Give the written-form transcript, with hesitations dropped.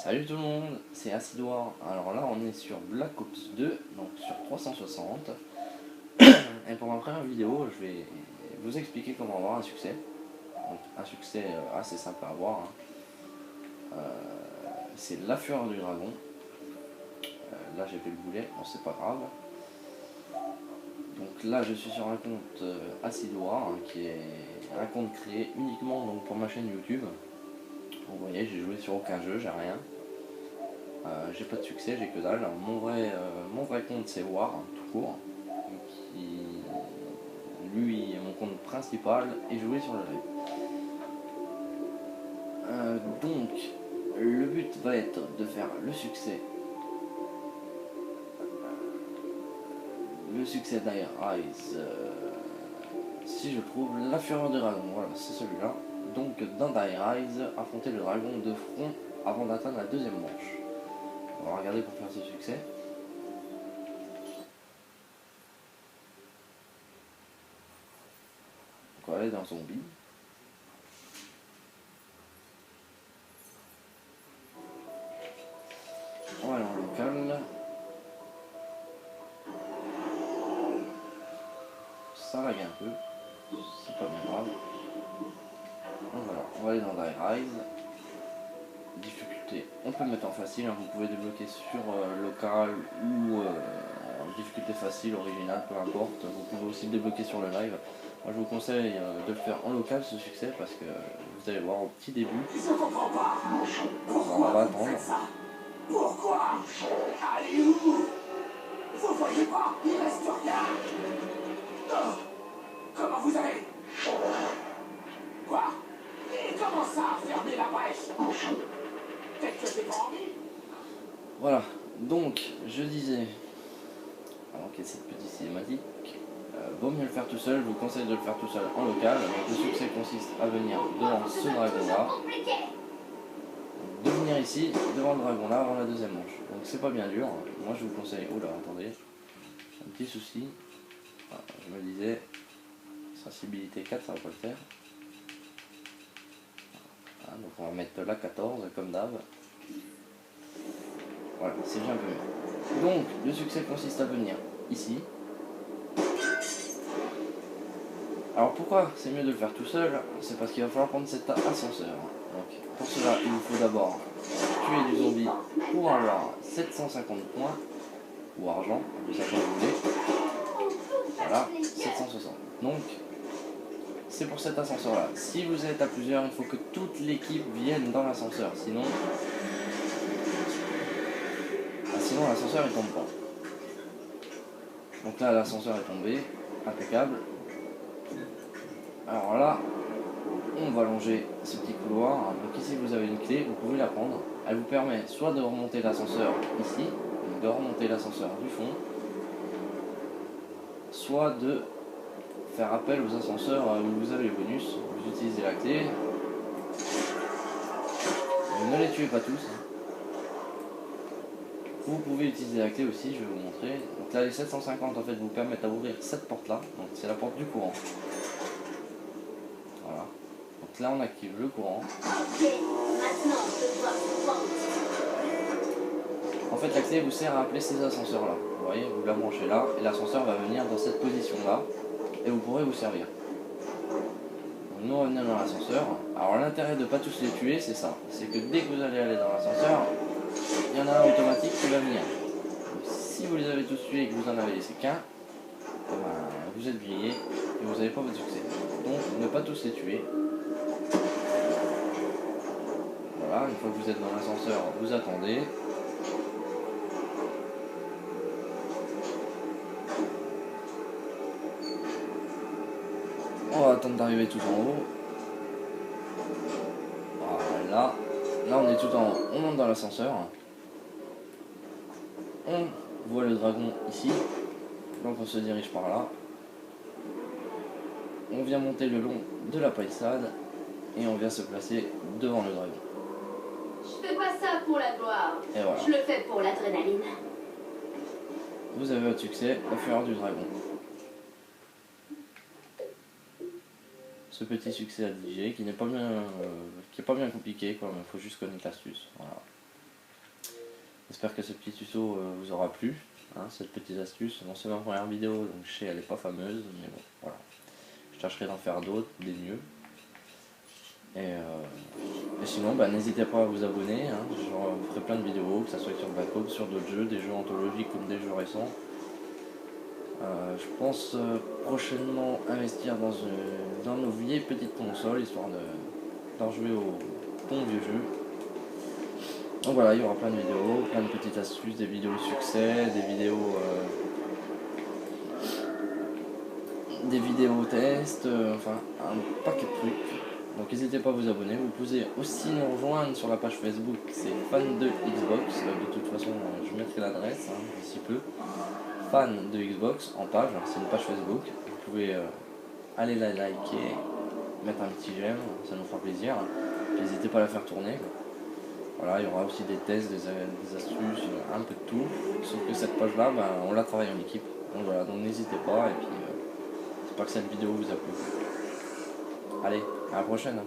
Salut tout le monde, c'est Acidoir. Alors là on est sur Black Ops 2, donc sur 360. Et pour ma première vidéo, je vais vous expliquer comment avoir un succès. Donc un succès assez simple à avoir, hein. C'est la fureur du dragon. Là j'ai fait le boulet, bon c'est pas grave. Donc là je suis sur un compte Acidoir, hein, qui est un compte créé uniquement donc, pour ma chaîne YouTube. Vous voyez, j'ai joué sur aucun jeu, j'ai rien. J'ai pas de succès, j'ai que dalle. Mon vrai compte c'est War, hein, tout court. Qui, lui est mon compte principal et jouer sur le live. Donc le but va être de faire le succès. Le succès d'Air Rise. Si je trouve la fureur du dragon, voilà, c'est celui-là. Donc dans Dire Rise, affronter le dragon de front avant d'atteindre la deuxième manche. On va regarder pour faire ce succès. Donc on va aller dans Zombie. On va aller en local. Ça lag un peu. C'est pas bien grave. Donc voilà, on va aller dans Die Rise. Difficulté, on peut le mettre en facile, hein, vous pouvez débloquer sur local ou en difficulté facile, originale, peu importe. Vous pouvez aussi le débloquer sur le live. Moi je vous conseille de le faire en local ce succès parce que vous allez voir au petit début. Je comprends pas. On va attendre. Pourquoi? Allez où? Vous voyez pas? Il reste rien. Oh. Comment vous avez? Quoi? Et comment ça, fermer la brèche? Peut-être que j'ai pas envie. Voilà, donc je disais, alors qu'il y a cette petite cinématique, vaut mieux le faire tout seul, je vous conseille de le faire tout seul en local. Donc le succès consiste à venir devant ce dragon là, de venir ici, devant le dragon là, avant la deuxième manche. Donc c'est pas bien dur, moi je vous conseille, oula attendez, un petit souci, voilà, je me disais, sensibilité 4 ça va pas le faire. Voilà, donc on va mettre là 14 comme d'hab. Voilà, c'est déjà un peu mieux. Donc le succès consiste à venir ici. Alors pourquoi c'est mieux de le faire tout seul? C'est parce qu'il va falloir prendre cet ascenseur. Donc pour cela il vous faut d'abord tuer du zombie pour avoir 750 points ou argent, appelez ça comme vous voulez. Voilà, 760. Donc c'est pour cet ascenseur là. Si vous êtes à plusieurs, il faut que toute l'équipe vienne dans l'ascenseur. Sinon l'ascenseur il tombe pas. Donc là l'ascenseur est tombé, impeccable. Alors là, on va longer ce petit couloir. Donc ici vous avez une clé, vous pouvez la prendre. Elle vous permet soit de remonter l'ascenseur ici, donc de remonter l'ascenseur du fond, soit de faire appel aux ascenseurs où vous avez les bonus. Vous utilisez la clé. Ne les tuez pas tous. Vous pouvez utiliser la clé aussi, je vais vous montrer. Donc là les 750 en fait vous permettent d'ouvrir cette porte là. Donc c'est la porte du courant. Voilà. Donc là on active le courant. En fait la clé vous sert à appeler ces ascenseurs là. Vous voyez, vous la branchez là et l'ascenseur va venir dans cette position là et vous pourrez vous servir. Donc, nous on va venir dans l'ascenseur. Alors l'intérêt de ne pas tous les tuer c'est ça. C'est que dès que vous allez aller dans l'ascenseur, il y en a un automatique qui va venir. Donc, si vous les avez tous tués et que vous en avez laissé qu'un, vous êtes grillé et vous n'avez pas votre succès. Donc ne pas tous les tuer. Voilà, une fois que vous êtes dans l'ascenseur, vous attendez. On va attendre d'arriver tout en haut. Voilà. Là on est tout en haut. On monte dans l'ascenseur. On voit le dragon ici. Donc on se dirige par là. On vient monter le long de la palissade. Et on vient se placer devant le dragon. Je fais pas ça pour la gloire. Et voilà. Je le fais pour l'adrénaline. Vous avez votre succès, la fureur du dragon. Ce petit succès à DJ qui n'est pas bien, qui est pas bien compliqué, quoi, mais il faut juste connaître l'astuce. Voilà. J'espère que ce petit tuto vous aura plu, hein, cette petite astuce. Bon, c'est ma première vidéo, donc je sais elle est pas fameuse, mais bon, voilà. Je chercherai d'en faire d'autres, des mieux. Et sinon, n'hésitez pas à vous abonner, hein. Je ferai plein de vidéos, que ce soit sur Black Ops, sur d'autres jeux, des jeux anthologiques comme des jeux récents. Je pense prochainement investir dans nos vieilles petites consoles, histoire d'en jouer au bon vieux jeu. Donc voilà, il y aura plein de vidéos, plein de petites astuces, des vidéos succès, des vidéos tests, enfin un paquet de trucs. Donc n'hésitez pas à vous abonner. Vous pouvez aussi nous rejoindre sur la page Facebook, c'est fan de Xbox. De toute façon, je mettrai l'adresse d'ici peu. Fan de Xbox en page, c'est une page Facebook. Vous pouvez aller la liker, mettre un petit j'aime, ça nous fera plaisir. N'hésitez pas à la faire tourner. Voilà, il y aura aussi des tests, des astuces, un peu de tout. Sauf que cette page-là, on la travaille en équipe. Donc voilà, donc n'hésitez pas. Et puis, j'espère que cette vidéo vous a plu. Allez, à la prochaine.